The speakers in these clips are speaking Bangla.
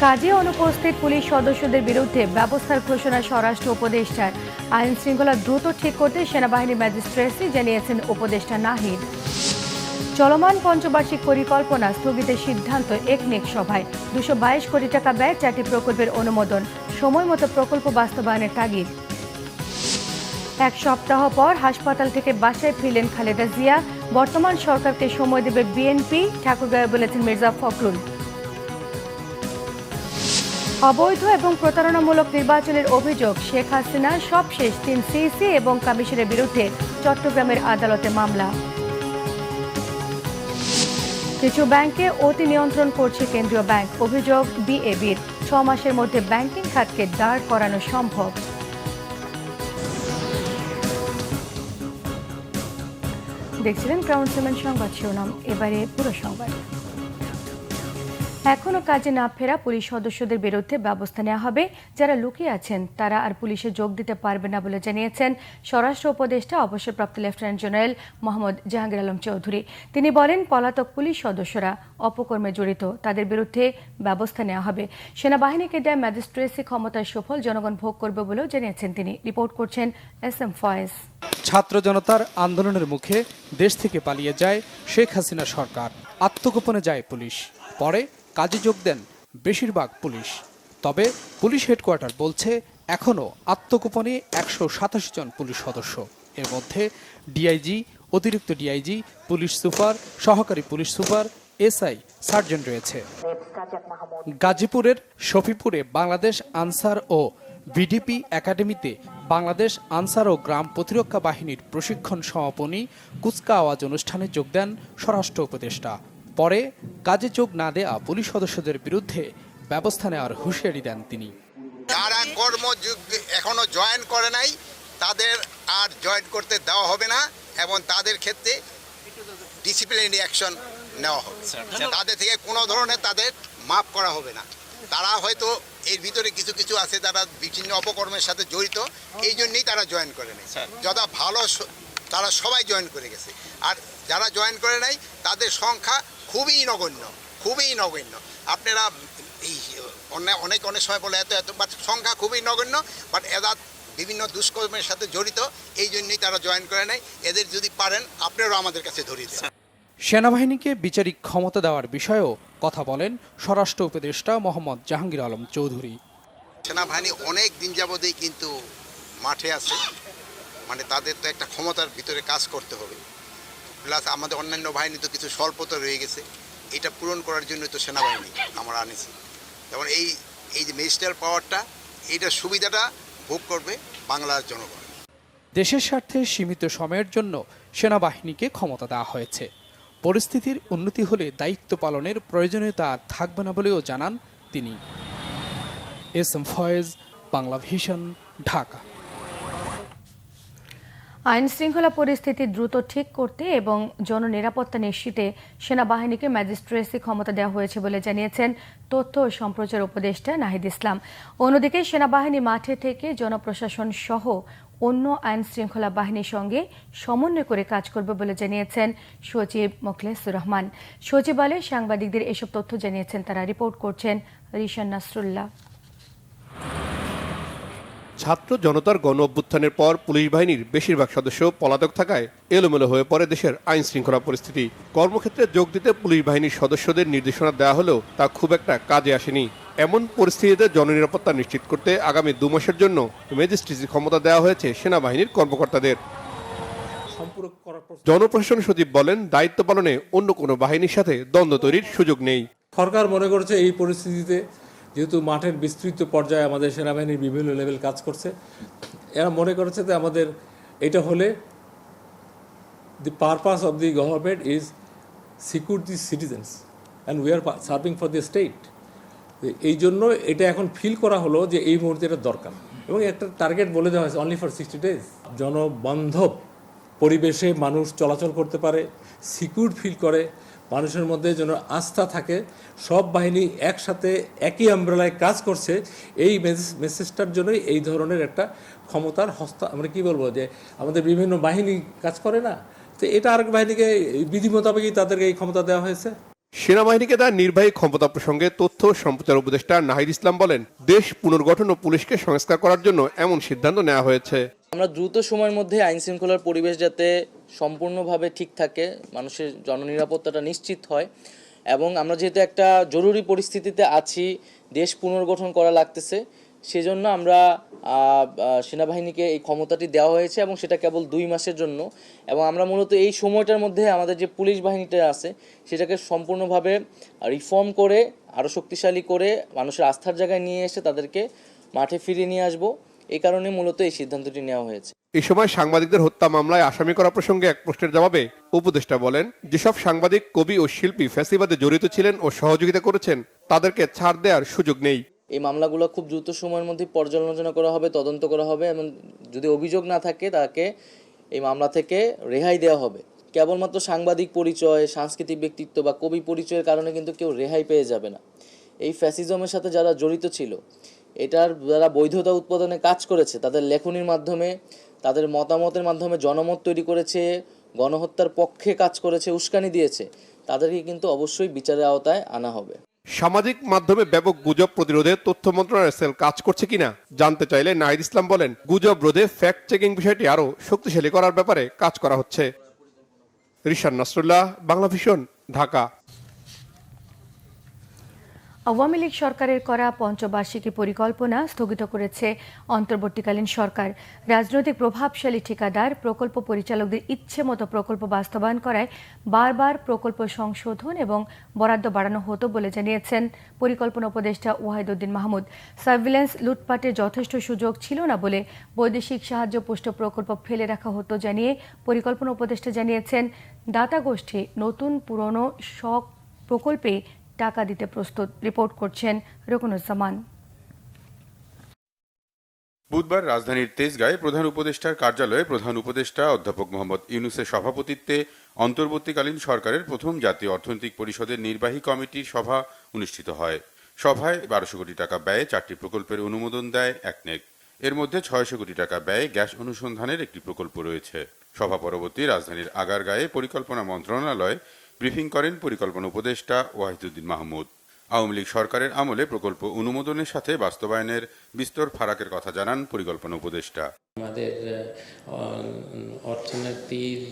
কাজে অনুপস্থিত পুলিশ সদস্যদের বিরুদ্ধে ব্যবস্থার ঘোষণা স্বরাষ্ট্র উপদেষ্টার। আইন শৃঙ্খলা দ্রুত ঠিক করতে সেনাবাহিনী ম্যাজিস্ট্রেসি জানিয়েছেন উপদেষ্টা নাহিদ। চলমান পঞ্চবার্ষিক পরিকল্পনা স্থগিতের সিদ্ধান্ত একনেক সভায়। 222 কোটি টাকা ব্যয় 4টি প্রকল্পের অনুমোদন। সময় মতো প্রকল্প বাস্তবায়নের তাগিদ। এক সপ্তাহ পর হাসপাতাল থেকে বাসায় ফিরলেন খালেদা জিয়া। বর্তমান সরকারকে সময় দেবে বিএনপি, ঠাকুরগাঁয়ে বলেছেন মির্জা ফখরুল। অবৈধ এবং প্রতারণামূলক নির্বাচনের অভিযোগ, শেখ হাসিনার সবশেষ 3 সিসি এবং কমিশনের বিরুদ্ধে চট্টগ্রামের আদালতে মামলা। কিছু ব্যাংকে অতি নিয়ন্ত্রণ করছে কেন্দ্রীয় ব্যাংক, অভিযোগ বিএবির। 6 মাসের মধ্যে ব্যাংকিং খাতকে দাঁড় করানো সম্ভব। দেখছিলেন ক্রাউন সিমেন্ট সংবাদ শিরোনাম, এবারে পুরো সংবাদ। এখনো কাজে না ফেরা পুলিশ সদস্যদের বিরুদ্ধে ব্যবস্থা নেওয়া হবে। যারা লুকিয়ে আছেন তারা আর পুলিশে যোগ দিতে পারবে না বলে জানিয়েছেন স্বরাষ্ট্র উপদেষ্টা অবসরপ্রাপ্ত লেফটেন্যান্ট জেনারেল মোহাম্মদ জাহাঙ্গীর আলম চৌধুরী। তিনি বলেন, পলাতক পুলিশ সদস্যরা অপকর্মে জড়িত, তাদের বিরুদ্ধে ব্যবস্থা নেওয়া হবে। সেনাবাহিনীকে দেয় ম্যাজিস্ট্রেসি ক্ষমতার সুফল জনগণ ভোগ করবে বলেও জানিয়েছেন তিনি। রিপোর্ট করছেন SM ফয়েজ। ছাত্র জনতার আন্দোলনের মুখে দেশ থেকে পালিয়ে যায় শেখ হাসিনা সরকার। আত্মগোপনে যায় পুলিশ, পরে কাজে যোগ দেন বেশিরভাগ পুলিশ। তবে পুলিশ হেডকোয়ার্টার বলছে এখনও আত্মগোপনে 187 জন পুলিশ সদস্য। এর মধ্যে ডিআইজি, অতিরিক্ত ডিআইজি, পুলিশ সুপার, সহকারী পুলিশ সুপার, SI, সার্জেন্ট রয়েছে। গাজীপুরের শফিপুরে বাংলাদেশ আনসার ও ভিডিপি একাডেমিতে বাংলাদেশ আনসার ও গ্রাম প্রতিরক্ষা বাহিনীর প্রশিক্ষণ সমাপনী কুচকাওয়াজ অনুষ্ঠানে যোগ দেন স্বরাষ্ট্র উপদেষ্টা। পরে কাজে যোগ না দেয়া পুলিশ সদস্যদের বিরুদ্ধে ব্যবস্থা নেওয়ার হুঁশিয়ারি দেন তিনি। যারা কর্মযোগ এখনো জয়েন করে নাই তাদের আর জয়েন করতে দেওয়া হবে না এবং তাদের ক্ষেত্রে ডিসিপ্লিনারি অ্যাকশন নেওয়া হবে। তাদের থেকে কোনো ধরনের তাদের মাফ করা হবে না। তারা হয়তো এর ভিতরে কিছু কিছু আছে তারা বিভিন্ন অপকর্মের সাথে জড়িত, এই জন্যই তারা জয়েন করে নেই। যথা ভালো তারা সবাই জয়েন করে গেছে, আর যারা জয়েন করে নাই তাদের সংখ্যা খুবই নগণ্য, খুবই নগণ্য। আপনারা এই অনেক সময় বলে এত বাট সংখ্যা খুবই নগণ্য, বাট এরা বিভিন্ন দুষ্কর্মের সাথে জড়িত, এই জন্যই তারা জয়েন করে নাই। এদের যদি পারেন আপনারাও আমাদের কাছে ধরিয়ে দেন। সেনাবাহিনীকে বিচারিক ক্ষমতা দেওয়ার বিষয়েও কথা বলেন স্বরাষ্ট্র উপদেষ্টা মোহাম্মদ জাহাঙ্গীর আলম চৌধুরী। সেনাবাহিনী অনেক দিন যাবতেই কিন্তু মাঠে আছে, মানে তাদের তো একটা ক্ষমতার ভিতরে কাজ করতে হবে। প্লাস আমাদের অন্যান্য বাহিনী তো কিছু স্বল্পতা রয়ে গেছে, এটা পূরণ করার জন্য তো সেনাবাহিনী আমরা আনেছি। যেমন এই যে ম্যাজিস্ট্রেট পাওয়ারটা, এইটার সুবিধাটা ভোগ করবে বাংলার জনগণ। দেশের স্বার্থে সীমিত সময়ের জন্য সেনাবাহিনীকে ক্ষমতা দেওয়া হয়েছে। পরিস্থিতির উন্নতি হলে দায়িত্ব পালনের প্রয়োজনীয়তা থাকবে না বলেও জানান তিনি। SM Foyez, Bangla Vision, Dhaka. আইন শৃঙ্খলা পরিস্থিতি দ্রুত ঠিক করতে এবং জননিরাপত্তা নিশ্চিতে সেনাবাহিনীকে ম্যাজিস্ট্রেসি ক্ষমতা দেওয়া হয়েছে বলে জানিয়েছেন তথ্য ও সম্প্রচার উপদেষ্টা নাহিদ ইসলাম। অন্যদিকে সেনাবাহিনী মাঠে থেকে জনপ্রশাসন সহ অন্য আইন শৃঙ্খলা বাহিনীর সঙ্গে সমন্বয় করে কাজ করবে বলে জানিয়েছেন সচিব মোখলেসুর রহমান। সচিবালয়ে সাংবাদিকদের এসব তথ্য জানিয়েছেন তারা। রিপোর্ট করছেন রিশান নাসরুল্লাহ। ছাত্র জনতার গণ অভ্যুত্থানের পর পুলিশ বাহিনীর বেশিরভাগ সদস্য পলাতক থাকায় এলোমেলো হয়ে পড়ে দেশের আইন শৃঙ্খলা পরিস্থিতি। কর্মক্ষেত্রে যোগ দিতে পুলিশ বাহিনীর সদস্যদের নির্দেশনা দেওয়া হলেও তা খুব একটা কাজে আসেনি। এমন পরিস্থিতিতে জননিরাপত্তা নিশ্চিত করতে আগামী 2 মাসের জন্য ম্যাজিস্ট্রেসি ক্ষমতা দেওয়া হয়েছে সেনাবাহিনীর কর্মকর্তাদের। জনপ্রশাসন সচিব বলেন, দায়িত্ব পালনে অন্য কোনো বাহিনীর সাথে দ্বন্দ্ব তৈরির সুযোগ নেই। সরকার মনে করেছে এই পরিস্থিতিতে যেহেতু মাঠের বিস্তৃত পর্যায়ে আমাদের সেনাবাহিনীর বিভিন্ন লেভেল কাজ করছে, এরা মনে করেছে যে আমাদের এটা হলে the purpose of the government is secure the citizens and we are serving for the state. এই জন্য এটা এখন ফিল করা হলো যে এই মুহূর্তে এটা দরকার, এবং একটা টার্গেট বলে দেওয়া হয়েছে অনলি ফর 60 days। জনবান্ধব পরিবেশে মানুষ চলাচল করতে পারে, সিকিউর ফিল করে, মানুষের মধ্যে যেন আস্থা থাকে, সব বাহিনী একসাথে একই আমব্রেলায় কাজ করছে, এই মেসেজটার জন্যই এই ধরনের একটা ক্ষমতার আমরা কি বলবো যে আমাদের বিভিন্ন বাহিনী কাজ করে না, তো এটা আরেক বাহিনীকে বিধি মোতাবেকই তাদেরকে এই ক্ষমতা দেওয়া হয়েছে। সেনাবাহিনীকে তার নির্বাহী ক্ষমতা প্রসঙ্গে তথ্য ও সম্প্রচার উপদেষ্টা নাহিদ ইসলাম বলেন, দেশ পুনর্গঠন ও পুলিশকে সংস্কার করার জন্য এমন সিদ্ধান্ত নেওয়া হয়েছে। আমরা দ্রুত সময়ের মধ্যে আইন শৃঙ্খলার পরিবেশ যাতে সম্পূর্ণভাবে ঠিক থাকে, মানুষের জননিরাপত্তাটা নিশ্চিত হয়, এবং আমরা যেহেতু একটা জরুরি পরিস্থিতিতে আছি, দেশ পুনর্গঠন করা লাগতেছে, সেজন্য আমরা সেনাবাহিনীকে এই ক্ষমতাটি দেওয়া হয়েছে এবং সেটা কেবল 2 মাসের জন্য। এবং আমরা মূলত এই সময়টার মধ্যে আমাদের যে পুলিশ বাহিনীটা আছে সেটাকে সম্পূর্ণভাবে রিফর্ম করে আরও শক্তিশালী করে মানুষের আস্থার জায়গায় নিয়ে এসে তাদেরকে মাঠে ফিরিয়ে নিয়ে আসবো। এই কারণে মূলত এই সিদ্ধান্তটি নেওয়া হয়েছে। এই সময় সাংবাদিকদের হত্যা মামলায় আসামি করা প্রসঙ্গে এক প্রশ্নের জবাবে উপদেষ্টা বলেন, যেসব সাংবাদিক, কবি ও শিল্পী ফ্যাসিবাদে জড়িত ছিলেন ও সহযোগিতা করেছেন তাদেরকে ছাড় দেওয়ার সুযোগ নেই। এই মামলাগুলো খুব দ্রুত সময়ের মধ্যে পর্যালোচনা করা হবে, তদন্ত করা হবে, এবং যদি অভিযোগ না থাকে তাকে এই মামলা থেকে রেহাই দেওয়া হবে। কেবলমাত্র সাংবাদিক পরিচয়, সাংস্কৃতিক ব্যক্তিত্ব বা কবি পরিচয়ের কারণে কিন্তু কেউ রেহাই পেয়ে যাবে না। এই ফ্যাসিজমের সাথে যারা জড়িত ছিল, এটার যারা বৈধতা উৎপাদনে কাজ করেছে, তাদের লেখনীর মাধ্যমে, তাদের মতামতের মাধ্যমে জনমত তৈরি করেছে, গণহত্যার পক্ষে কাজ করেছে, উস্কানি দিয়েছে, তাদেরকে কিন্তু অবশ্যই বিচারের আওতায় আনা হবে। সামাজিক মাধ্যমে ব্যাপক গুজব প্রতিরোধে তথ্য মন্ত্রণালয়ের সেল কাজ করছে কিনা জানতে চাইলে নাহিদ ইসলাম বলেন, গুজব রোধে ফ্যাক্ট চেকিং বিষয়টি আরও শক্তিশালী করার ব্যাপারে কাজ করা হচ্ছে। রিশান নাসরুল্লাহ, বাংলাভিশন, ঢাকা। আওয়ামী লীগ সরকারের করা পঞ্চবার্ষিকী পরিকল্পনা স্থগিত করেছে অন্তর্বর্তীকালীন সরকার। রাজনৈতিক প্রভাবশালী ঠিকাদার প্রকল্প পরিচালকদের ইচ্ছে মতো প্রকল্প বাস্তবায়ন করায় বারবার প্রকল্প সংশোধন এবং বরাদ্দ বাড়ানো হতো বলে জানিয়েছেন পরিকল্পনা উপদেষ্টা ওয়াহিদুদ্দিন মাহমুদ। সার্ভিল্যান্স লুটপাটের যথেষ্ট সুযোগ ছিল না বলে বৈদেশিক সাহায্য পুষ্ট প্রকল্প ফেলে রাখা হতো জানিয়ে পরিকল্পনা উপদেষ্টা জানিয়েছেন, দাতা গোষ্ঠী নতুন পুরনো সব প্রকল্পে টাকা দিতে প্রস্তুত। রিপোর্ট করছেন রুকনুজ্জামান। বুধবার রাজধানীর তেজগাঁয়ে প্রধান উপদেষ্টার কার্যালয়ে প্রধান উপদেষ্টা অধ্যাপক মোহাম্মদ ইউনূসের সভাপতিত্বে অন্তর্বর্তীকালীন সরকারের প্রথম জাতীয় অর্থনৈতিক পরিষদের নির্বাহী কমিটির সভা অনুষ্ঠিত হয়। সভায় 1200 কোটি টাকা ব্যয়ে 4টি প্রকল্পের অনুমোদন দেয় একনেক। এর মধ্যে 600 কোটি টাকা ব্যয়ে গ্যাস অনুসন্ধানের একটি প্রকল্প রয়েছে। সভা পরবর্তী রাজধানীর আগারগাঁয়ে পরিকল্পনা মন্ত্রণালয় ব্রিফিং করেন পরিকল্পনা উপদেষ্টা ওয়াহিদুদ্দিন মাহমুদ। আওয়ামী লীগ সরকারের আমলে প্রকল্প অনুমোদনের সাথে বাস্তবায়নের বিস্তর ফারাকের কথা জানান পরিকল্পনা উপদেষ্টা। আমাদের অর্থনীতির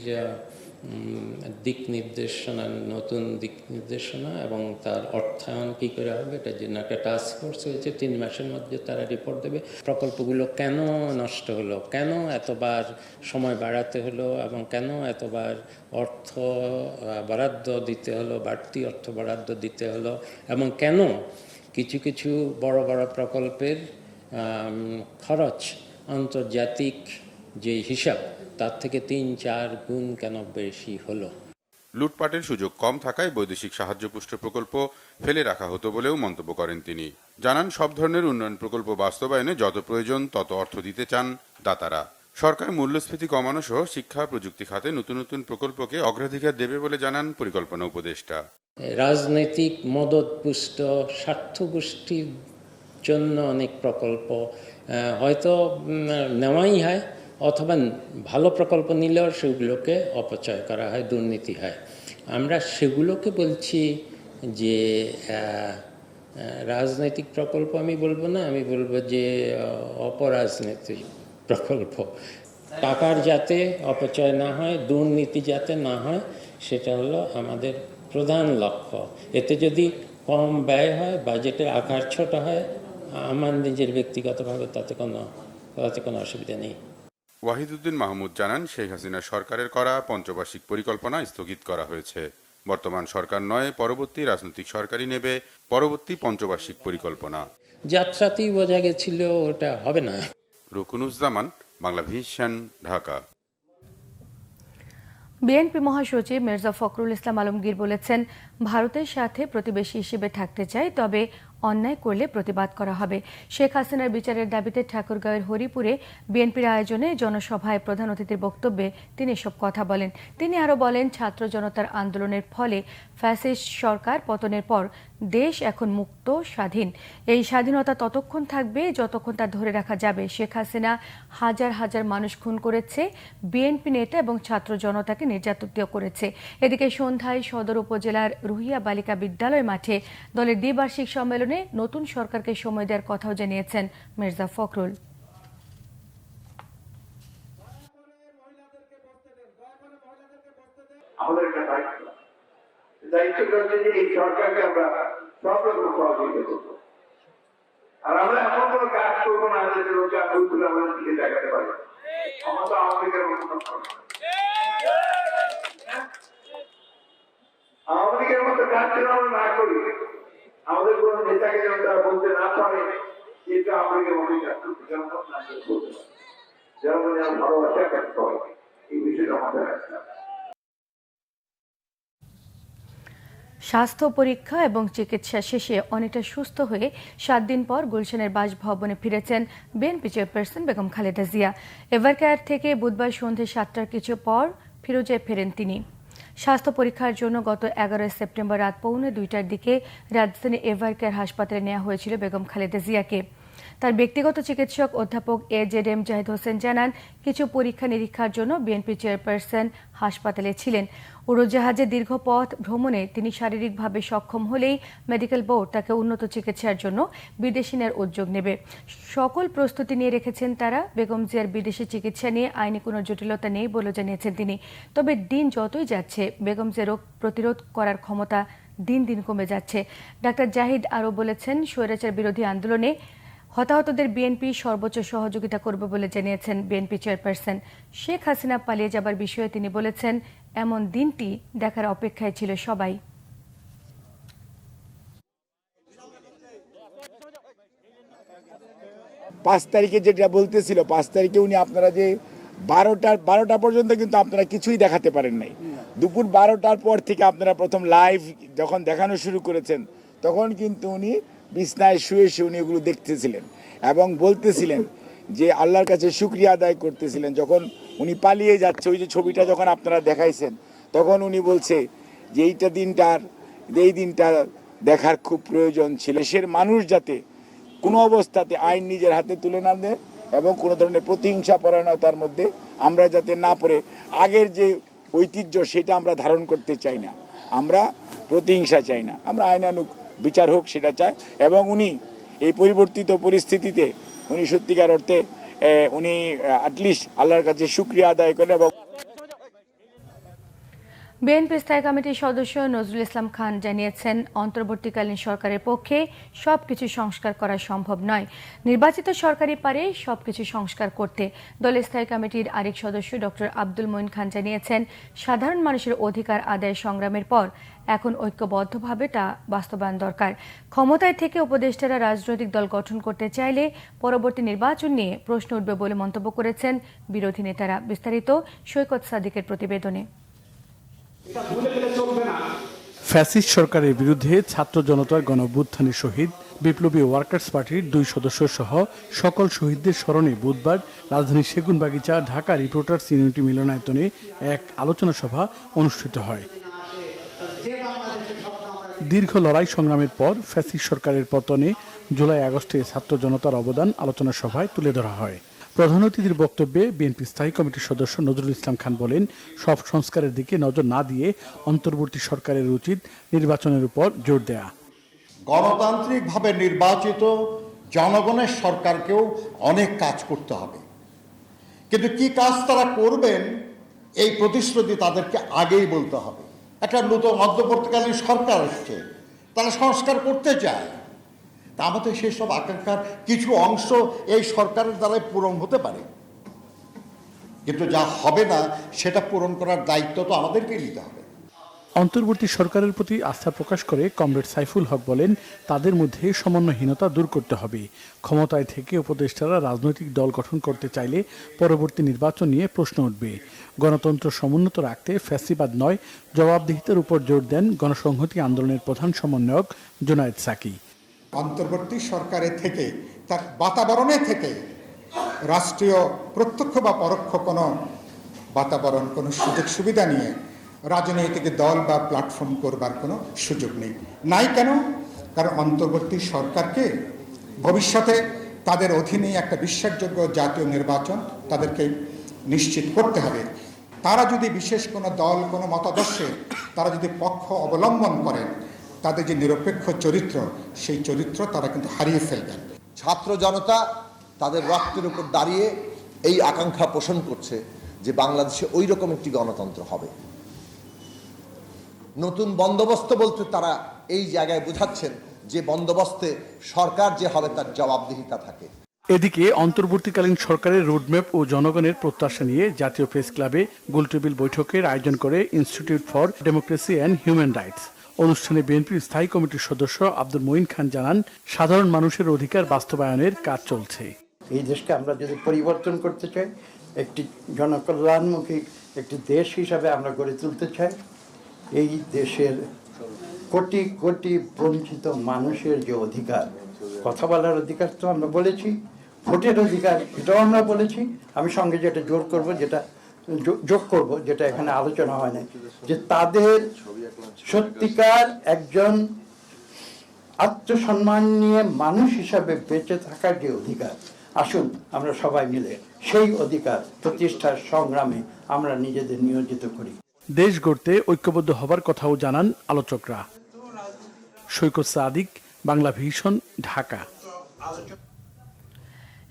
দিক নির্দেশনা, নতুন দিক নির্দেশনা এবং তার অর্থায়ন কী করে হবে, এটার জন্য একটা টাস্ক ফোর্স হয়েছে। 3 মাসের মধ্যে তারা রিপোর্ট দেবে। প্রকল্পগুলো কেন নষ্ট হলো, কেন এতবার সময় বাড়াতে হলো এবং কেন এতবার অর্থ বরাদ্দ দিতে হলো, বাড়তি অর্থ বরাদ্দ দিতে হলো, এবং কেন কিছু কিছু বড় বড় প্রকল্পের খরচ আন্তর্জাতিক যে হিসাব তার থেকে 3-4 গুণ কেন বেশি হলো। লুটপাটের সুযোগ কম থাকায় বৈদেশিক সাহায্যপুষ্ট প্রকল্প ফেলে রাখা হতো বলেও মন্তব্য করেন তিনি। জানান, সব ধরনের উন্নয়ন প্রকল্প বাস্তবায়নে যত প্রয়োজন তত অর্থ দিতে চান দাতারা। সরকার মূল্যস্ফীতি কমানো সহ শিক্ষা প্রযুক্তি খাতে নতুন নতুন প্রকল্পকে অগ্রাধিকার দেবে বলে জানান পরিকল্পনা উপদেষ্টা। রাজনৈতিক মদতপুষ্ট স্বার্থগোষ্ঠীর জন্য অনেক প্রকল্প হয়তো নেওয়াই হয়, অথবা ভালো প্রকল্প নিলেও সেগুলোকে অপচয় করা হয়, দুর্নীতি হয়। আমরা সেগুলোকে বলছি যে রাজনৈতিক প্রকল্প আমি বলবো না, আমি বলবো যে অপরাজনৈতিক প্রকল্প। টাকার যাতে অপচয় না হয়, দুর্নীতি যাতে না হয়, সেটা হলো আমাদের প্রধান লক্ষ্য। এতে যদি কম ব্যয় হয়, বাজেটের আকার ছোট হয়, আমার নিজের ব্যক্তিগতভাবে তাতে কোনো অসুবিধা নেই। ওয়াহিদুদ্দিন মাহমুদ জানান, শেখ হাসিনা সরকারের করা পঞ্চবার্ষিক পরিকল্পনা স্থগিত করা হয়েছে। বর্তমান সরকার নয়, পরবর্তী রাজনৈতিক সরকারই নেবে পরবর্তী পঞ্চবার্ষিক পরিকল্পনা। যাত্রাতেই বোঝা গেছিল ওটা হবে না। রুকনুজ্জামান, বাংলাভিশন, ঢাকা। বিএনপি মহাসচিব মির্জা ফখরুল ইসলাম আলমগীর বলেছেন, ভারতের সাথে প্রতিবেশী হিসেবে থাকতে চাই, তবে অন্যায় করলে প্রতিবাদ করা হবে। শেখ হাসিনার বিচারের দাবিতে ঠাকুরগাঁওয়ের হরিপুরে বিএনপির আয়োজনে জনসভায় প্রধান অতিথির বক্তব্যে তিনি এসব কথা বলেন। তিনি আরও বলেন, ছাত্র জনতার আন্দোলনের ফলে ফ্যাসিস্ট সরকার পতনের পর দেশ এখন মুক্ত স্বাধীন। এই স্বাধীনতা ততক্ষণ থাকবে যতক্ষণ তা ধরে রাখা যাবে। শেখ হাসিনা হাজার হাজার মানুষ খুন করেছে, বিএনপি নেতা এবং ছাত্র জনতাকে নির্যাতিত করেছে। এদিকে সন্ধ্যায় সদর উপজেলার রুহিয়া বালিকা বিদ্যালয় মাঠে দলের দ্বিবার্ষিক সম্মেলনে নতুন সরকারকে সময় দেওয়ার কথাও জানিয়েছেন মির্জা ফখরুল। আমাদের একটা দায়িত্ব হচ্ছে যে এই সরকারকে আমরা সব রকম সহযোগিতা করবো, আর আমরা এমন কোনো কাজ করবো না যে লোকে আঙুলগুলো আমাদের দিকে দেখাতে পারে। আমরা তো আওয়ামী লীগের মতো কাজ যেন আমরা না করি, আমাদের কোন নেতাকে যেন তারা বলতে না পারে এটা আওয়ামী লীগের মতো কাজ করতে যেন বলতে পারে, যেন ভালোবাসা কাজ করে। এই বিষয়টা আমাদের আছে। স্বাস্থ্য পরীক্ষা এবং চিকিৎসা শেষে অনেকটা সুস্থ হয়ে 7 দিন পর গুলশানের বাসভবনে ফিরেছেন বিএনপি চেয়ারপারসন বেগম খালেদা জিয়া। এভারকেয়ার থেকে বুধবার সন্ধ্যে 7টার কিছু পর ফিরোজায় ফেরেন তিনি। স্বাস্থ্য পরীক্ষার জন্য গত 11 সেপ্টেম্বর রাত 1:45টার দিকে রাজধানী এভারকেয়ার হাসপাতালে নেওয়া হয়েছিল বেগম খালেদা জিয়াকে। তার ব্যক্তিগত চিকিৎসক অধ্যাপক AZM জাহিদ হোসেন জানান, কিছু পরীক্ষা নিরীক্ষার জন্য বিএনপি চেয়ারপারসন হাসপাতালে ছিলেন। উড়োজাহাজে দীর্ঘ পথ ভ্রমণে তিনি শারীরিকভাবে সক্ষম হলেই মেডিকেল বোর্ড তাকে উন্নত চিকিৎসার জন্য বিদেশে নেওয়ার উদ্যোগ নেবে। সকল প্রস্তুতি নিয়ে রেখেছেন তারা। বেগম জিয়ার বিদেশি চিকিৎসা নিয়ে আইনি কোনো জটিলতা নেই বলে জানিয়েছেন তিনি। তবে দিন যতই যাচ্ছে বেগম জিয়ার রোগ প্রতিরোধ করার ক্ষমতা দিন দিন কমে যাচ্ছে। ডাক্তার জাহিদ আরও বলেছেন, স্বৈরাচার বিরোধী আন্দোলনে হতাহতদের বিএনপি সর্বোচ্চ সহযোগিতা করবে বলে জানিয়েছেন বিএনপি চেয়ারপারসন। শেখ হাসিনা পালিয়ে যাবার বিষয়ে তিনি বলেছেন, এমন দিনটি দেখার অপেক্ষায় ছিল সবাই। 5 তারিখে যেটা বলতেছিল, 5 তারিখে উনি আপনারা যে 12টা পর্যন্ত কিন্তু আপনারা কিছুই দেখাতে পারেন নাই। দুপুর 12টার পর থেকে আপনারা প্রথম লাইভ যখন দেখানো শুরু করেছেন তখন কিন্তু উনি বিছনায় শুয়ে উনি এগুলো দেখতেছিলেন এবং বলতেছিলেন যে আল্লাহর কাছে শুকরিয়া আদায় করতেছিলেন। যখন উনি পালিয়ে যাচ্ছে, ওই যে ছবিটা যখন আপনারা দেখাইছেন তখন উনি বলছে যে এই দিনটা দেখার খুব প্রয়োজন ছিল। দেশের মানুষ যাতে কোনো অবস্থাতে আইন নিজের হাতে তুলে না দেয় এবং কোনো ধরনের প্রতিহিংসা পরায়ণতার মধ্যে আমরা যাতে না পড়ে আগের যে ঐতিহ্য সেটা আমরা ধারণ করতে চাই না। আমরা প্রতিহিংসা চাই না, আমরা আইনানুগ বিচার হোক সেটা চায়। এবং উনি এই পরিবর্তিত পরিস্থিতিতে উনি সত্যিকার অর্থে উনি অ্যাটলিস্ট আল্লাহর কাছে শুকরিয়া আদায় করেন। এবং বিএনপি স্থায়ী কমিটির সদস্য নজরুল ইসলাম খান জানিয়েছেন, অন্তর্বর্তীকালীন সরকারের পক্ষে সবকিছু সংস্কার করা সম্ভব নয়। নির্বাচিত সরকারই পারে সবকিছু সংস্কার করতে। দলের স্থায়ী কমিটির আরেক সদস্য ডক্টর আব্দুল মঈন খান জানিয়েছেন, সাধারণ মানুষের অধিকার আদায় সংগ্রামের পর এখন ঐক্যবদ্ধভাবে তা বাস্তবায়ন দরকার। ক্ষমতায় থেকে উপদেষ্টারা রাজনৈতিক দল গঠন করতে চাইলে পরবর্তী নির্বাচন নিয়ে প্রশ্ন উঠবে বলে মন্তব্য করেছেন বিরোধী নেতারা। বিস্তারিত সৈকত সাদিকের প্রতিবেদনে। ফ্যাসিস্ট সরকারের বিরুদ্ধে ছাত্র জনতার গণঅভ্যুত্থানের শহীদ বিপ্লবী ওয়ার্কার্স পার্টির 2 সদস্য সহ সকল শহীদদের স্মরণে বুধবার রাজধানীর সেগুনবাগিচা ঢাকা রিপোর্টার্স ইউনিটি মিলনায়তনে এক আলোচনা সভা অনুষ্ঠিত হয়। দীর্ঘ লড়াই সংগ্রামের পর ফ্যাসিস্ট সরকারের পতনে জুলাই আগস্টে ছাত্র জনতার অবদান আলোচনা সভায় তুলে ধরা হয়। প্রধান অতিথির বক্তব্যে বিএনপি স্থায়ী কমিটির সদস্য নজরুল ইসলাম খান বলেন, সব সংস্কারের দিকে নজর না দিয়ে অন্তর্বর্তী সরকারের উচিত নির্বাচনের উপর জোর দেয়া। গণতান্ত্রিকভাবে নির্বাচিত জনগণের সরকারকেও অনেক কাজ করতে হবে, কিন্তু কি কাজ তারা করবেন এই প্রতিশ্রুতি তাদেরকে আগেই বলতে হবে। একটা নতুন মধ্যবর্তীকালীন সরকার আসছে, তারা সংস্কার করতে চায়, তা আমাদের সেসব আকাঙ্ক্ষার কিছু অংশ এই সরকারের দ্বারাই পূরণ হতে পারে, কিন্তু যা হবে না সেটা পূরণ করার দায়িত্ব তো আমাদেরকেই নিতে হবে। অন্তর্বর্তী সরকারের প্রতি আস্থা প্রকাশ করে কমরেড সাইফুল হক বলেন, তাদের মধ্যে সমন্বয়হীনতা দূর করতে হবে। ক্ষমতায় থেকে উপদেষ্টারা রাজনৈতিক দল গঠন করতে চাইলে পরবর্তী নির্বাচন নিয়ে প্রশ্ন উঠবে। গণতন্ত্র সমুন্নত রাখতে ফ্যাসিবাদ নয়, জবাবদিহিতার উপর জোর দেন গণসংহতি আন্দোলনের প্রধান সমন্বয়ক জুনায়েদ সাকি। অন্তর্বর্তী সরকারের থেকে, তার বাতাবরণে থেকে রাষ্ট্রীয় প্রত্যক্ষ বা পরোক্ষ কোনো বাতাবরণ, কোনো সুযোগ সুবিধা নিয়ে রাজনৈতিক দল বা প্ল্যাটফর্ম করবার কোনো সুযোগ নেই। নাই কেন? কারণ অন্তর্বর্তী সরকারকে ভবিষ্যতে তাদের অধীনে একটা বিশ্বাসযোগ্য জাতীয় নির্বাচন তাদেরকে নিশ্চিত করতে হবে। তারা যদি বিশেষ কোনো দল, কোনো মতাদর্শে তারা যদি পক্ষ অবলম্বন করেন, তাদের যে নিরপেক্ষ চরিত্র, সেই চরিত্র তারা কিন্তু হারিয়ে ফেলবেন। ছাত্র জনতা তাদের রক্তের উপর দাঁড়িয়ে এই আকাঙ্ক্ষা পোষণ করছে যে বাংলাদেশে ওই রকম একটি গণতন্ত্র হবে। নতুন বন্দোবস্ত বলতে তারা এই জায়গায় বোঝাচ্ছেন যে বন্দোবস্তে সরকার যে হবে তার জবাবদিহিতা থাকে। এদিকে অন্তর্বর্তীকালীন সরকারের রোডম্যাপ ও জনগণের প্রত্যাশা নিয়ে জাতীয় প্রেস ক্লাবে গোলটেবিল বৈঠকের আয়োজন করে institute for democracy and human rights. অনুষ্ঠানে বিএনপির স্থায়ী কমিটির সদস্য আব্দুল মঈন খান জানান, সাধারণ মানুষের অধিকার বাস্তবায়নের কাজ চলছে। এই দেশকে আমরা যদি পরিবর্তন করতে চাই, একটি জনকল্যাণমুখী একটি দেশ হিসাবে আমরা গড়ে তুলতে চাই, এই দেশের কোটি কোটি বঞ্চিত মানুষের যে অধিকার, কথা বলার অধিকার তো আমরা বলেছি, ভোটের অধিকার এটাও আমরা বলেছি। আমি সঙ্গে যেটা যোগ করব যেটা এখানে আলোচনা হয় না, যে তাদের সত্যিকার একজন আত্মসম্মান নিয়ে মানুষ হিসাবে বেঁচে থাকার যে অধিকার, আসুন আমরা সবাই মিলে সেই অধিকার প্রতিষ্ঠার সংগ্রামে আমরা নিজেদের নিয়োজিত করি। দেশ গড়তে ঐক্যবদ্ধ হবার কথাও জানান আলোচকরা। সৈকত সাদিক, বাংলা ভিশন, ঢাকা।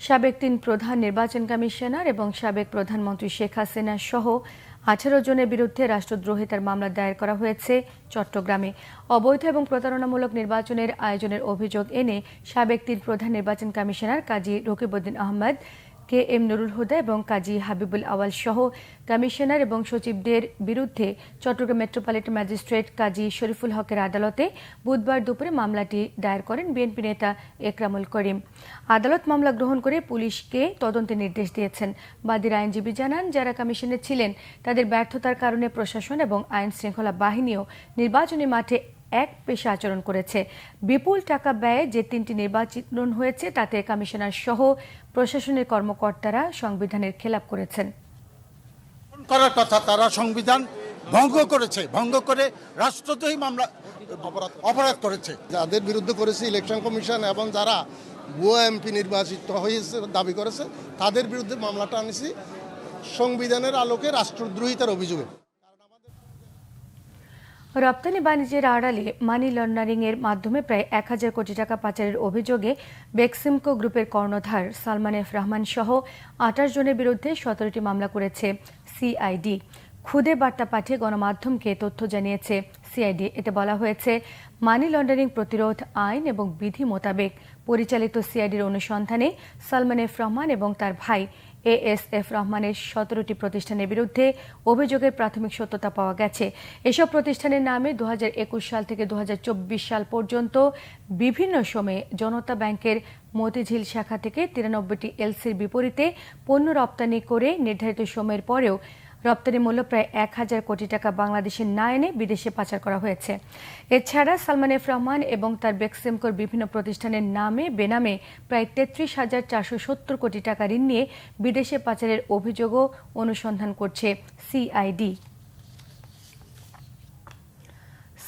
সাবেক 3 প্রধান নির্বাচন কমিশনার এবং সাবেক প্রধানমন্ত্রী শেখ হাসিনা সহ 18 জনের বিরুদ্ধে রাষ্ট্রদ্রোহিতার মামলা দায়ের করা হয়েছে চট্টগ্রামে। অবৈধ এবং প্রতারণামূলক নির্বাচনের আয়োজনের অভিযোগ এনে সাবেক 3 প্রধান নির্বাচন কমিশনার কাজী রকিবউদ্দিন আহমেদ, কে এম নুরুল হুদা এবং কাজী হাবিবুল আওয়াল সহ কমিশনার এবং সচিবদের বিরুদ্ধে চট্টগ্রাম মেট্রোপলিটন ম্যাজিস্ট্রেট কাজী শরীফুল হকের আদালতে বুধবার দুপুরে মামলাটি দায়ের করেন বিএনপি নেতা একরামুল করিম। আদালত মামলা গ্রহণ করে পুলিশকে তদন্তের নির্দেশ দিয়েছেন। বাদীর আইনজীবী জানান, যারা কমিশনে ছিলেন তাদের ব্যর্থতার কারণে প্রশাসন এবং আইন শৃঙ্খলা বাহিনীও নির্বাচনী মাঠে এক পেশা আচরণ করেছে। বিপুল টাকা ব্যয়ে যে 3টি নির্বাচন হয়েছে তাতে কমিশনার সহ প্রশাসনের কর্মকর্তারা সংবিধানের খেলাপ করেছেন। করার কথা তারা সংবিধান ভঙ্গ করেছে, ভঙ্গ করে রাষ্ট্রদ্রোহী মামলা অপরাধ করেছে। যাদের বিরুদ্ধে করেছে ইলেকশন কমিশন এবং যারা ভুয়া এমপি নির্বাচিত হয়েছে দাবি করেছে তাদের বিরুদ্ধে মামলাটা আনেছি সংবিধানের আলোকে রাষ্ট্রদ্রোহিতার অভিযোগে। রপ্তানি বাণিজ্যের আড়ালে মানি লন্ডারিং এর মাধ্যমে প্রায় 1000 কোটি টাকা পাচারের অভিযোগে বেক্সিমকো গ্রুপের কর্ণধার সালমান এফ রহমান সহ 28 জনের বিরুদ্ধে 17টি মামলা করেছে সিআইডি। খুদে বার্তা পাঠিয়ে গণমাধ্যমকে তথ্য জানিয়েছে সিআইডি। এতে বলা হয়েছে, মানি লন্ডারিং প্রতিরোধ আইন এবং বিধি মোতাবেক পরিচালিত সিআইডির অনুসন্ধানে সালমান এফ রহমান এবং তার ভাই এএসএফ রহমানের 17টি প্রতিষ্ঠানের বিরুদ্ধে অভিযোগের প্রাথমিক সত্যতা পাওয়া গেছে। এসব প্রতিষ্ঠানের নামে 2021 সাল থেকে 2024 সাল পর্যন্ত বিভিন্ন সময়ে জনতা ব্যাংকের মতিঝিল শাখা থেকে 93টি এলসির বিপরীতে পণ্য রপ্তানি করে নির্ধারিত সময়ের পরেও রপ্তানি মূল্য প্রায় 1000 কোটি টাকা বাংলাদেশে না এনে বিদেশে পাচার করা হয়েছে। এছাড়া সালমান এফ রহমান এবং তার বেক্সিমকোর বিভিন্ন প্রতিষ্ঠানের নামে বেনামে প্রায় 33,470 কোটি টাকা ঋণ নিয়ে বিদেশে পাচারের অভিযোগও অনুসন্ধান করছে সিআইডি।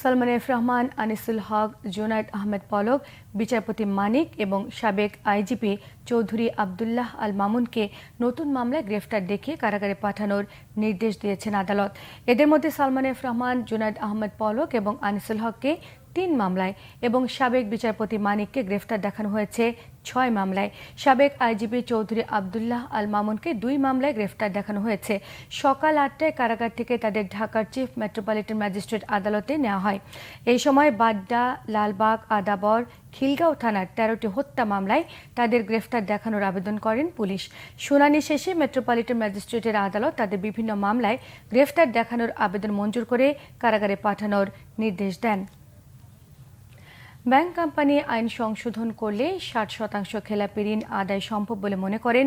সালমান এফ রহমান, আনিসুল হক, জুনায়েদ আহমেদ পলক, বিচারপতি মানিক এবং সাবেক আইজিপি চৌধুরী আবদুল্লাহ আল মামুনকে নতুন মামলায় গ্রেফতার দেখিয়ে কারাগারে পাঠানোর নির্দেশ দিয়েছেন আদালত। এদের মধ্যে সালমান এফ রহমান, জুনায়েদ আহমেদ পলক এবং আনিসুল হককে 3 মামলায় এবং সাবেক বিচারপতি মানিককে গ্রেফতার দেখানো হয়েছে 6 মামলায়। সাবেক আইজিপি চৌধুরী আবদুল্লাহ আল মামুনকে 2 মামলায় গ্রেফতার দেখানো হয়েছে। সকাল 8টায় কারাগার থেকে তাদের ঢাকার চিফ মেট্রোপলিটন ম্যাজিস্ট্রেট আদালতে নেওয়া হয়। এই সময় বাড্ডা, লালবাগ, আদাবর, খিলগাঁও থানার 13টি হত্যা মামলায় তাদের গ্রেফতার দেখানোর আবেদন করেন পুলিশ। শুনানি শেষে মেট্রোপলিটন ম্যাজিস্ট্রেটের আদালত তাদের বিভিন্ন মামলায় গ্রেফতার দেখানোর আবেদন মঞ্জুর করে কারাগারে পাঠানোর নির্দেশ দেন। ব্যাংক কোম্পানি আইন সংশোধন করলে 60% খেলাপি ঋণ আদায় সম্ভব বলে মনে করেন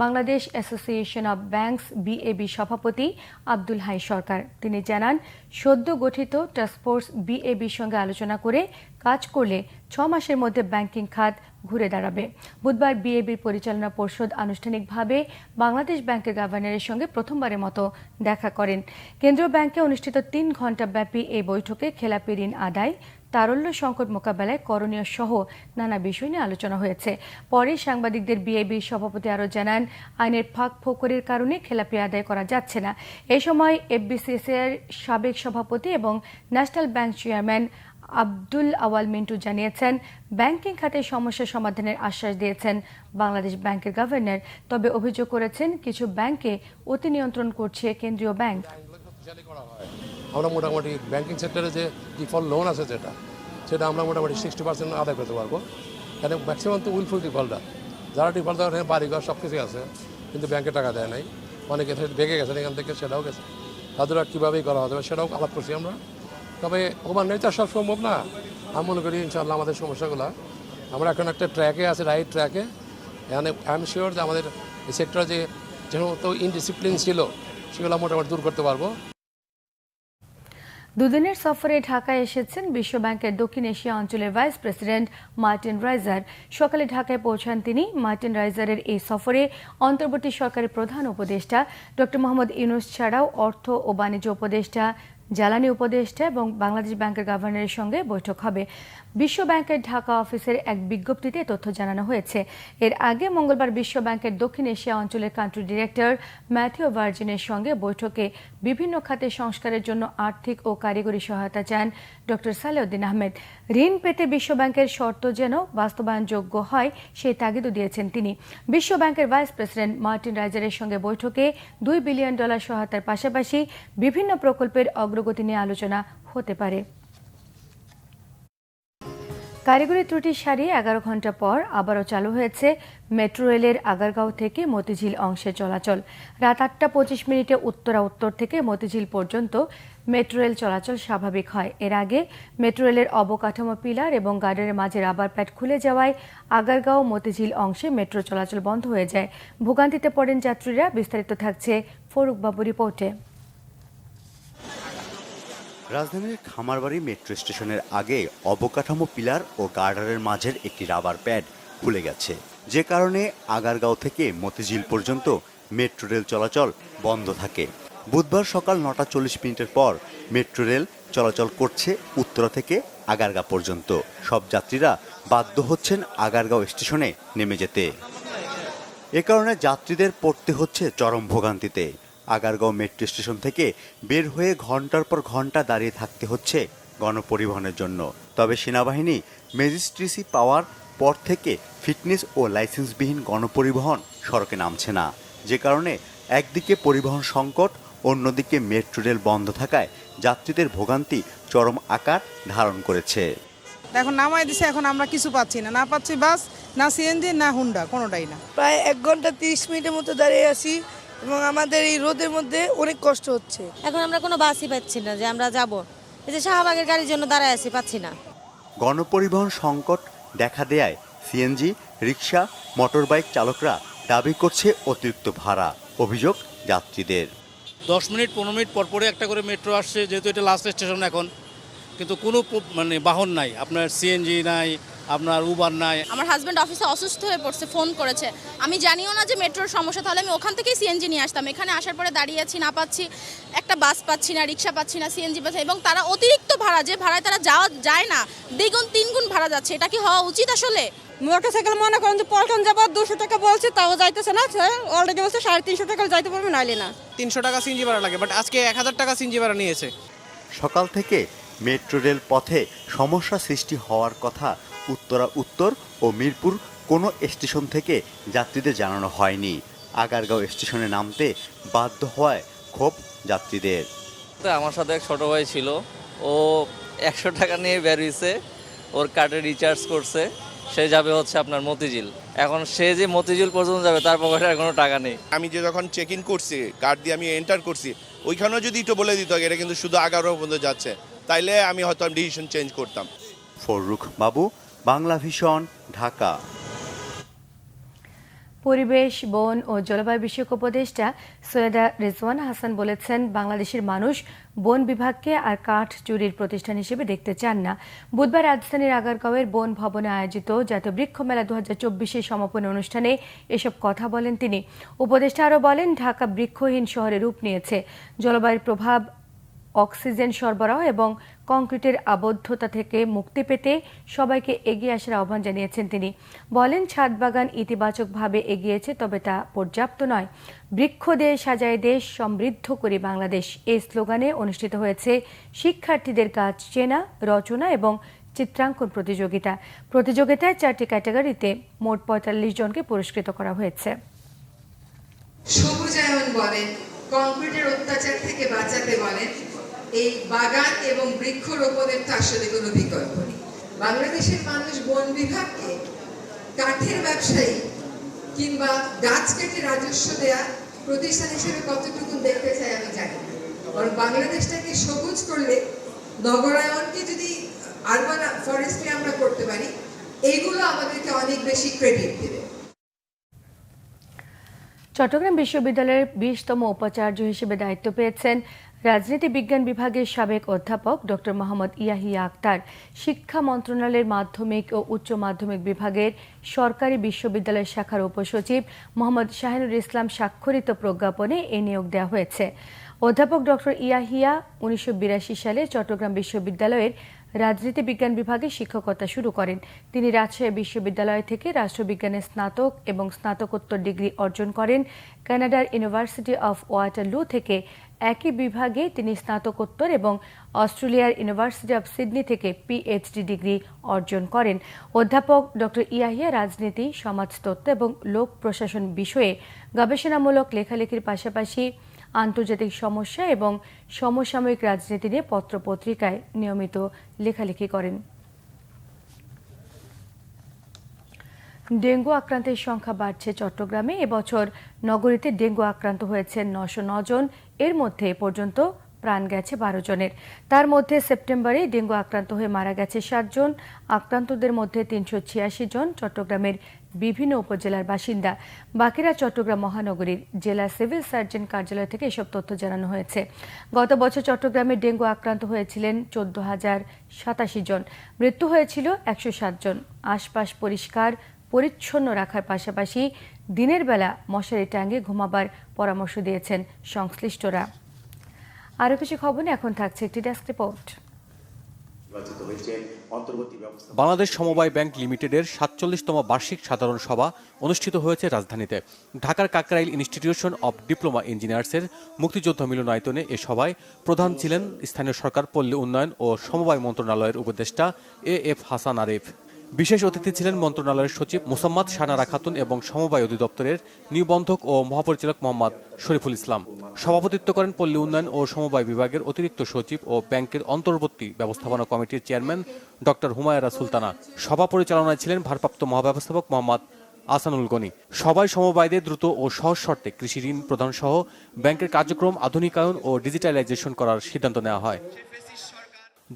বাংলাদেশ অ্যাসোসিয়েশন অব ব্যাংকস বিএবি সভাপতি আব্দুল হাই সরকার। তিনি জানান, সদ্য গঠিত টাস্কফোর্স বিএবির সঙ্গে আলোচনা করে কাজ করলে 6 মাসের মধ্যে ব্যাংকিং খাত ঘুরে দাঁড়াবে। বুধবার বিএবির পরিচালনা পর্ষদ আনুষ্ঠানিকভাবে বাংলাদেশ ব্যাংকের গভর্নরের সঙ্গে প্রথমবারের মতো দেখা করেন। কেন্দ্রীয় ব্যাংকে অনুষ্ঠিত 3 ঘণ্টা ব্যাপী এই বৈঠকে খেলাপি ঋণ আদায়, তারল্য সংকট মোকাবেলায় করণীয় সহ নানা বিষয় নিয়ে আলোচনা হয়েছে। পরে সাংবাদিকদের বিএবির সভাপতি আরও জানান, আইনের ফাঁক-ফোকরের কারণে খেলাপি আদায় করা যাচ্ছে না। এই সময় এফবিসিসিআইর সাবেক সভাপতি এবং ন্যাশনাল ব্যাংক চেয়ারম্যান আব্দুল আওয়াল মিন্টু জানিয়েছেন, ব্যাংকিং খাতে সমস্যা সমাধানের আশ্বাস দিয়েছেন বাংলাদেশ ব্যাংকের গভর্নর। তবে অভিযোগ করেছেন, কিছু ব্যাংকে অতি নিয়ন্ত্রণ করছে কেন্দ্রীয় ব্যাংক। আমরা মোটামুটি ব্যাংকিং সেক্টরে যে ডিফল্ট লোন আছে সেটা আমরা মোটামুটি 60% আদায় করতে পারবো। কারণ ম্যাক্সিমাম তো উইলফুল ডিফল্টার, যারা ডিফল্ট দেওয়ার বাড়িঘর সব কিছু আছে কিন্তু ব্যাংকে টাকা দেয় নাই, অনেকে ভেঙে গেছেন এখান থেকে, সেটাও গেছে। তাদের কীভাবেই করা হবে সেটাও আলাপ করছি আমরা। তবে ওভার নেচার সব সম্ভব না। আমি মনে করি ইনশাআল্লাহ আমাদের সমস্যাগুলো আমরা এখন একটা ট্র্যাকে আছে, রাইট ট্র্যাকে। এখানে আই এম শিওর যে আমাদের এই সেক্টরে যে সমস্ত ইনডিসিপ্লিন ছিল সেগুলো মোটামুটি দূর করতে পারবো। দুদিনের সফরে ঢাকায় এসেছেন বিশ্ব ব্যাংকের দক্ষিণ এশিয়া অঞ্চলের ভাইস প্রেসিডেন্ট মার্টিন রাইজার। সকালে ঢাকায় পৌঁছান তিনি। মার্টিন রাইজারের এই সফরে অন্তর্বর্তী সরকারের প্রধান উপদেষ্টা ডক্টর মোহাম্মদ ইউনূস ছাড়াও অর্থ ও বাণিজ্য উপদেষ্টা, জ্বালানি উপদেষ্টা এবং বাংলাদেশ ব্যাংকের গভর্নরের সঙ্গে বৈঠক হবে। বিশ্ব ব্যাংকের ঢাকা অফিসের এক বিজ্ঞপ্তিতে তথ্য জানানো হয়েছে। এর আগে মঙ্গলবার বিশ্ব ব্যাংকের দক্ষিণ এশিয়া অঞ্চলের কান্ট্রি ডিরেক্টর ম্যাথিউ ভার্জিনের সঙ্গে বৈঠকে বিভিন্ন খাতে সংস্কারের জন্য আর্থিক ও কারিগরি সহায়তা চান ডক্টর সালেউদ্দিন আহমেদ। ঋণ পেতে বিশ্ব ব্যাংকের শর্ত যেন বাস্তবায়নযোগ্য হয় সেই তাগিদও দিয়েছেন তিনি। বিশ্ব ব্যাংকের ভাইস প্রেসিডেন্ট মার্টিন রাইজারের সঙ্গে বৈঠকে $2 বিলিয়ন সহায়তার পাশাপাশি বিভিন্ন প্রকল্পের অগ্রগতি নিয়ে আলোচনা হতে পারে। কারিগরি ত্রুটি সারিয়ে 11 ঘন্টা পর আবারও চালু হয়েছে মেট্রো রেলের আগারগাঁও থেকে মতিঝিল অংশে চলাচল। রাত 8:25 উত্তরা উত্তর থেকে মতিঝিল পর্যন্ত মেট্রো রেল চলাচল স্বাভাবিক হয়। এর আগে মেট্রো রেলের অবকাঠামো পিলার এবং গার্ডারের মাঝে রাবার প্যাড খুলে যাওয়ায় আগারগাঁও মতিঝিল অংশে মেট্রো চলাচল বন্ধ হয়ে যায়। ভোগান্তিতে পড়েন যাত্রীরা। বিস্তারিত থাকছে ফরুক বাবু রিপোর্টে। রাজধানীর খামারবাড়ি মেট্রো স্টেশনের আগে অবকাঠামো পিলার ও গার্ডারের মাঝের একটি রাবার প্যাড খুলে গেছে, যে কারণে আগারগাঁও থেকে মতিঝিল পর্যন্ত মেট্রো রেল চলাচল বন্ধ থাকে। বুধবার সকাল 9:40 পর মেট্রো রেল চলাচল করছে উত্তরা থেকে আগারগাঁও পর্যন্ত। সব যাত্রীরা বাধ্য হচ্ছেন আগারগাঁও স্টেশনে নেমে যেতে। এ কারণে যাত্রীদের পড়তে হচ্ছে চরম ভোগান্তিতে। আগারগাঁও মেট্রো স্টেশন থেকে বের হয়ে ঘন্টার পর ঘন্টা দাঁড়িয়ে থাকতে হচ্ছে গণপরিবহনের জন্য। তবে সেনাবাহিনী ম্যাজিস্ট্রেসি পাওয়ার পর থেকে ফিটনেস ও লাইসেন্সবিহীন গণপরিবহন সড়কে নামছে না, যে কারণে একদিকে পরিবহন সংকট, অন্যদিকে মেট্রো রেল বন্ধ থাকায় যাত্রীদের ভোগান্তি চরম আকার ধারণ করেছে। এখন নামাই দিছে, এখন আমরা কিছু পাচ্ছি না, না পাচ্ছি বাস, না সিএনজি, না হুন্ডা, কোনোটাই না। প্রায় 1 ঘন্টা 30 মিনিটের মতো দাঁড়িয়ে আছি এবং আমাদের এই রোদের মধ্যে অনেক কষ্ট হচ্ছে। এখন আমরা কোনো বাসই পাচ্ছি না যে আমরা যাব, এই যে শাহবাগের গাড়ির জন্য দাঁড়ায় আছি, পাচ্ছি না। গণপরিবহন সংকট দেখা দেয় সিএনজি, রিক্সা, মোটরবাইক চালকরা দাবি করছে অতিরিক্ত ভাড়া। অভিযোগ যাত্রীদের। 10 মিনিট 15 মিনিট পর পরে একটা করে মেট্রো আসছে, যেহেতু এটা লাস্ট স্টেশন এখন, কিন্তু কোনো বাহন নাই, আপনার সিএনজি নাই, আপনার উবার নাই। আমার হাজব্যান্ড অফিসে অসুস্থ হয়ে পড়ছে, ফোন করেছে, আমি জানিও না যে মেট্রোর সমস্যা, তাহলে আমি ওখান থেকেই সিএনজি নিয়ে আসতাম। এখানে আসার পরে দাঁড়িয়ে আছি, না পাচ্ছি, একটা বাস পাচ্ছি না, রিক্সা পাচ্ছি না, সিএনজি পাচ্ছি, এবং তারা অতিরিক্ত ভাড়া, যে ভাড়ায় তারা যাওয়া যায় না, 2 গুণ 3 গুণ ভাড়া যাচ্ছে। এটা কি হওয়া উচিত আসলে? মোটরসাইকেল মনে করেন যে পল্টন যাবার 200 টাকা বলছে, তাও যাইতেছে না। অলরেডি বলছে 350 টাকা যাইতে পারবে, নাইলে না। 300 টাকা সিএনজি ভাড়া লাগে, বাট আজকে 1000 টাকা সিএনজি ভাড়া নিয়েছে। সকাল থেকে মেট্রো রেল পথে সমস্যা সৃষ্টি হওয়ার কথা উত্তরা উত্তর ও মিরপুর কোনো স্টেশন থেকে যাত্রীদের জানানো হয়নি। আগারগাঁও স্টেশনে নামতে বাধ্য হওয়ায় ক্ষোভ যাত্রীদের। আমার সাথে এক ছোট ভাই ছিল, ও 100 টাকা নিয়ে বের হয়েছে, ওর কার্ডে রিচার্জ করছে, সে যাবে হচ্ছে আপনার মতিঝিল। এখন সে যে মতিঝিল পর্যন্ত যাবে, তার পকেটে আর কোনো টাকা নেই। আমি যে যখন চেক ইন করছি, কার্ড দিয়ে আমি এন্টার করছি, ওইখানেও যদি একটু বলে দিত এটা কিন্তু শুধু আগারগাঁও পর্যন্ত যাচ্ছে, তাইলে আমি হয়তো ডিসিশন চেঞ্জ করতাম। ফরুক বাবু, বাংলা ভিশন, ঢাকা। পরিবেশ, বন ও জলবায়ু বিষয়ক উপদেষ্টা সৈয়দা রিজওয়ানা হাসান বলেছেন, বাংলাদেশের মানুষ বন বিভাগকে আর কাঠ চুরির প্রতিষ্ঠান হিসেবে দেখতে চান না। বুধবার রাজধানীর আগারগাঁওয়ের বন ভবনে আয়োজিত জাতীয় বৃক্ষ মেলা 2024 সমাপনী অনুষ্ঠানে এসব কথা বলেন তিনি। উপদেষ্টা আরও বলেন, ঢাকা বৃক্ষহীন শহরে রূপ নিয়েছে। জলবায়ুর প্রভাব অক্সিজেন সরবরাহ এবং কংক্রিটের আবদ্ধতা থেকে মুক্তি পেতে সবাইকে এগিয়ে আসার আহ্বান জানিয়েছেন তিনি। বলেন, ছাদ বাগান ইতিবাচকভাবে এগিয়েছে, তবে তা পর্যাপ্ত নয়। বৃক্ষ দিয়ে সাজায় দেশ, সমৃদ্ধ করি বাংলাদেশ এই স্লোগানে অনুষ্ঠিত হয়েছে শিক্ষার্থীদের কাজ চেনা, রচনা এবং চিত্রাঙ্কন প্রতিযোগিতায় 4টি ক্যাটাগরিতে মোট 45 জনকে পুরস্কৃত করা হয়েছে। সবুজায়ন বলেন, কংক্রিটের অত্যাচার থেকে বাঁচাতে বলেন, এই বাগান এবং বৃক্ষরোপণের তো আসলে কোনো বিকল্প নেই। বাংলাদেশের মানুষ বন বিভাগকে কাঠের ব্যবসায়ী কিংবা গাছ কেটে রাজস্ব দেয়া প্রতিষ্ঠান হিসেবে কতটুকু দেখতে চাই আমি জানি না। কারণ বাংলাদেশটাকে সবুজ করলে, নগরায়নকে যদি আরবান ফরেস্ট্রি আমরা করতে পারি, এইগুলো আমাদেরকে অনেক বেশি ক্রেডিট দেবে। চট্টগ্রাম বিশ্ববিদ্যালয়ের 20তম উপাচার্য হিসেবে দায়িত্ব পেয়েছেন রাজনীতি বিজ্ঞান বিভাগের সাবেক অধ্যাপক ডক্টর মোহাম্মদ ইয়াহিয়া আক্তার। শিক্ষা মন্ত্রণালয়ের মাধ্যমিক ও উচ্চ মাধ্যমিক বিভাগের সরকারি বিশ্ববিদ্যালয় শাখার উপসচিব মোহাম্মদ শাহিনুর ইসলাম স্বাক্ষরিত প্রজ্ঞাপনে এ নিয়োগ দেওয়া হয়েছে। অধ্যাপক ডক্টর ইয়াহিয়া 1982 সালে চট্টগ্রাম বিশ্ববিদ্যালয়ের রাজনীতি বিজ্ঞান বিভাগে শিক্ষকতা শুরু করেন। তিনি রাজশাহী বিশ্ববিদ্যালয় থেকে রাষ্ট্রবিজ্ঞানে স্নাতক এবং স্নাতকোত্তর ডিগ্রি অর্জন করেন। কানাডার ইউনিভার্সিটি অফ ওয়াটারলু থেকে একই বিভাগে তিনি স্নাতকোত্তর এবং অস্ট্রেলিয়ার ইউনিভার্সিটি অফ সিডনি থেকে পিএইচডি ডিগ্রি অর্জন করেন। অধ্যাপক ডক্টর ইয়াহিয়া রাজনীতি, সমাজতত্ত্ব এবং লোক প্রশাসন বিষয়ে গবেষণামূলক লেখালেখির পাশাপাশি আন্তর্জাতিক সমস্যা এবং সমসাময়িক রাজনীতি নিয়ে পত্রপত্রিকায় নিয়মিত লেখালেখি করেন। ডেঙ্গু আক্রান্তের সংখ্যা বাড়ছে চট্টগ্রামে। এবছর নগরীতে ডেঙ্গু আক্রান্ত হয়েছেন 909 জন। এর মধ্যে এ পর্যন্ত প্রাণ গেছে 12 জনের। তার মধ্যে সেপ্টেম্বরে ডেঙ্গু আক্রান্ত হয়ে মারা গেছে 7 জন। আক্রান্তদের মধ্যে 386 জন চট্টগ্রামের বিভিন্ন উপজেলার বাসিন্দা। বাকিরা চট্টগ্রাম মহানগরীর জেলা সিভিল সার্জন কার্যালয় থেকে এসব তথ্য জানানো হয়েছে। গত বছর চট্টগ্রামে ডেঙ্গু আক্রান্ত হয়েছিলেন 14,087 জন। মৃত্যু হয়েছিল 107 জন। আশপাশ পরিষ্কার পরিচ্ছন্ন রাখার পাশাপাশি দিনের বেলা মশারি টাঙিয়ে ঘুমাবার পরামর্শ দিয়েছেন সংশ্লিষ্টরা। আরও কিছু খবর এখন থাকছে একটি ডেস্ক রিপোর্ট। বাংলাদেশ সমবায় ব্যাংক লিমিটেডের 47তম বার্ষিক সাধারণ সভা অনুষ্ঠিত হয়েছে রাজধানীতে। ঢাকার কাকরাইল ইনস্টিটিউশন অব ডিপ্লোমা ইঞ্জিনিয়ার্সের মুক্তিযোদ্ধা মিলনায়তনে এ সভায় প্রধান ছিলেন স্থানীয় সরকার, পল্লী উন্নয়ন ও সমবায় মন্ত্রণালয়ের উপদেষ্টা এএফ হাসান আরিফ। বিশেষ অতিথি ছিলেন মন্ত্রণালয়ের সচিব মোসাম্মদ শাহনারা খাতুন এবং সমবায় অধিদপ্তরের নিবন্ধক ও মহাপরিচালক মোহাম্মদ শরীফুল ইসলাম। সভাপতিত্ব করেন পল্লী উন্নয়ন ও সমবায় বিভাগের অতিরিক্ত সচিব ও ব্যাংকের অন্তর্বর্তী ব্যবস্থাপনা কমিটির চেয়ারম্যান ডক্টর হুমায়রা সুলতানা। সভা পরিচালনায় ছিলেন ভারপ্রাপ্ত মহাব্যবস্থাপক মোহাম্মদ আসানুল গনি। সবাই সমবায়দের দ্রুত ও সহজ শর্তে কৃষি ঋণ প্রদান সহ ব্যাংকের কার্যক্রম আধুনিকায়ন ও ডিজিটালাইজেশন করার সিদ্ধান্ত নেওয়া হয়।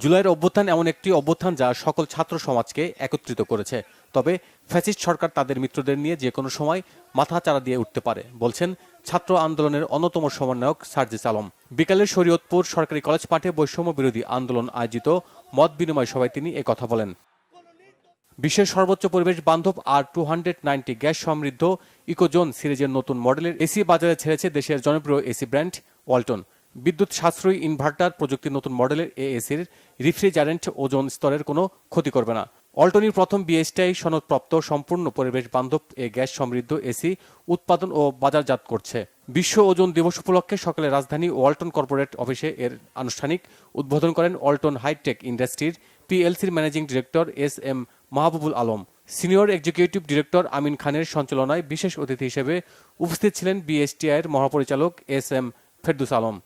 জুলাইয়ের অভ্যুত্থান এমন একটি অভ্যুত্থান যা সকল ছাত্র সমাজকে একত্রিত করেছে। তবে ফ্যাসিস্ট সরকার তাদের মিত্রদের নিয়ে যে কোনো সময় মাথা চারা দিয়ে উঠতে পারে, বলছেন ছাত্র আন্দোলনের অন্যতম সমন্বয়ক সার্জিস আলম। বিকালে শরীয়তপুর সরকারি কলেজ মাঠে বৈষম্য বিরোধী আন্দোলন আয়োজিত মত বিনিময় সভায় তিনি একথা বলেন। বিশ্বের সর্বোচ্চ পরিবেশ বান্ধব R290 গ্যাস সমৃদ্ধ ইকোজোন সিরিজের নতুন মডেলের এসি বাজারে ছেড়েছে দেশের জনপ্রিয় এসি ব্র্যান্ড ওয়ালটন। বিদ্যুৎ সাশ্রয়ী ইনভার্টার প্রযুক্তির নতুন মডেলের এসির রিফ্রিজারেন্ট ওজোন স্তরের কোনো ক্ষতি করবে না। ওয়ালটনের প্রথম বিএসটিআই সনদপ্রাপ্ত সম্পূর্ণ পরিবেশ বান্ধব এ গ্যাস সমৃদ্ধ এসি উৎপাদন ও বাজারজাত করছে। বিশ্ব ওজোন দিবস উপলক্ষে সকালে রাজধানী ওয়ালটন কর্পোরেট অফিসে এর আনুষ্ঠানিক উদ্বোধন করেন ওয়ালটন হাইটেক ইন্ডাস্ট্রির পিএলসির managing director S M. Mahbubul Alam. Senior executive director Amin খানের সঞ্চালনায় বিশেষ অতিথি হিসেবে উপস্থিত ছিলেন বিএসটিআইয়ের মহাপরিচালক এস.এম. ফেরদৌস আলম।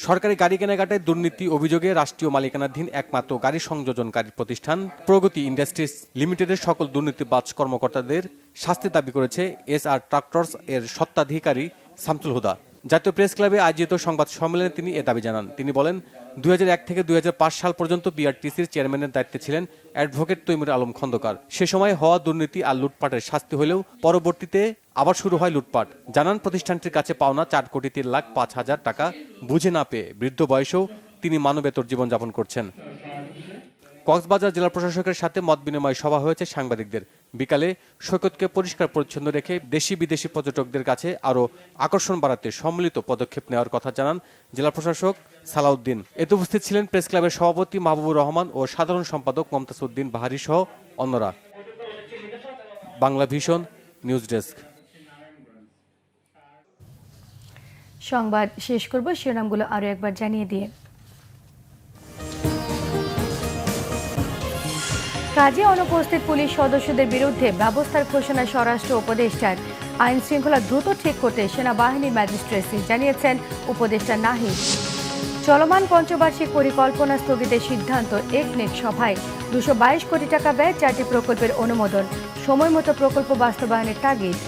সরকারি গাড়ি কেনাকাটায় দুর্নীতি অভিযোগে রাষ্ট্রীয় মালিকানাধীন একমাত্র গাড়ি সংযোজনকারী প্রতিষ্ঠান প্রগতি ইন্ডাস্ট্রিজ লিমিটেডের সকল দুর্নীতিবাজ কর্মকর্তাদের শাস্তি দাবি করেছে এসআর ট্রাক্টরস এর স্বত্বাধিকারী শামসুল হুদা। জাতীয় প্রেস ক্লাবে আয়োজিত সংবাদ সম্মেলনে তিনি এ দাবি জানান। তিনি বলেন, 2001 থেকে 2005 সাল পর্যন্ত বিআরটিসির চেয়ারম্যানের দায়িত্বে ছিলেন অ্যাডভোকেট তৈমুর আলম খন্দকার। সে সময় হওয়া দুর্নীতি আর লুটপাটের শাস্তি হলেও পরবর্তীতে আবার শুরু হয় লুটপাট। জানান, প্রতিষ্ঠানটির কাছে পাওনা 4,03,05,000 টাকা বুঝে না পেয়ে বৃদ্ধ বয়সেও তিনি মানবেতর জীবনযাপন করছেন। কক্সবাজার জেলা প্রশাসকের সাথে মত বিনিময় সভা হয়েছে সাংবাদিকদের। বিকালে সৈকতকে পরিষ্কার পরিচ্ছন্ন রেখে দেশি বিদেশি পর্যটকদের কাছে আরও আকর্ষণ বাড়াতে সম্মিলিত পদক্ষেপ নেওয়ার কথা জানান জেলা প্রশাসক সালাউদ্দিন। এতে উপস্থিত ছিলেন প্রেস ক্লাবের সভাপতি মাহবুবুর রহমান ও সাধারণ সম্পাদক মমতাজ উদ্দিন বাহারি সহ অন্যরা। Bangla vision news desk. সংবাদ শেষ করব শিরোনামগুলো আরো একবার জানিয়ে দিয়ে। কাজে অনুপস্থিত পুলিশ সদস্যদের বিরুদ্ধে ব্যবস্থার ঘোষণা স্বরাষ্ট্র উপদেষ্টার। আইন শৃঙ্খলা দ্রুত ঠিক করতে সেনাবাহিনীর ম্যাজিস্ট্রেসি জানিয়েছেন উপদেষ্টা নাহিদ। চলমান পঞ্চবার্ষিক পরিকল্পনা স্থগিতের সিদ্ধান্ত একনেক সভায়। 222 কোটি টাকা ব্যয় 4টি প্রকল্পের অনুমোদন। সময়মতো প্রকল্প বাস্তবায়নের তাগিদ।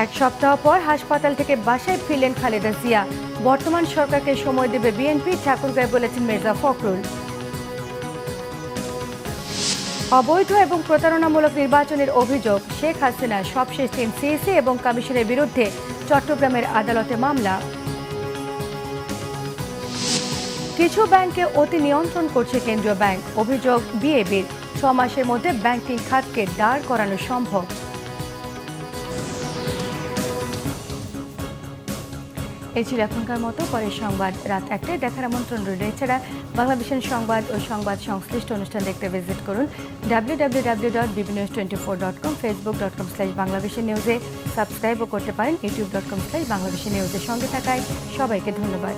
এক সপ্তাহ পর হাসপাতাল থেকে বাসায় ফিরলেন খালেদা জিয়া। বর্তমান সরকারকে সময় দেবে বিএনপি, ঠাকুরগাঁয় বলেছেন মির্জা ফখরুল। অবৈধ এবং প্রতারণামূলক নির্বাচনের অভিযোগ। শেখ হাসিনা সবশেষ 3 সিইসি এবং কমিশনের বিরুদ্ধে চট্টগ্রামের আদালতে মামলা। কিছু ব্যাংকে অতি নিয়ন্ত্রণ করছে কেন্দ্রীয় ব্যাংক। অভিযোগ বিএবির। 6 মাসের মধ্যে ব্যাংকিং খাতকে দাঁড় করানো সম্ভব। এই ছিল এখনকার মতো। পরের সংবাদ রাত 1টায় দেখার আমন্ত্রণ রইল। এছাড়া বাংলাদেশের সংবাদ ও সংবাদ সংশ্লিষ্ট অনুষ্ঠান দেখতে ভিজিট করুন www.bbnews24.com, facebook.com/বাংলাদেশের সাবস্ক্রাইবও করতে পারেন, youtube.com/বাংলাদেশের নিউজের সঙ্গে থাকায় সবাইকে ধন্যবাদ।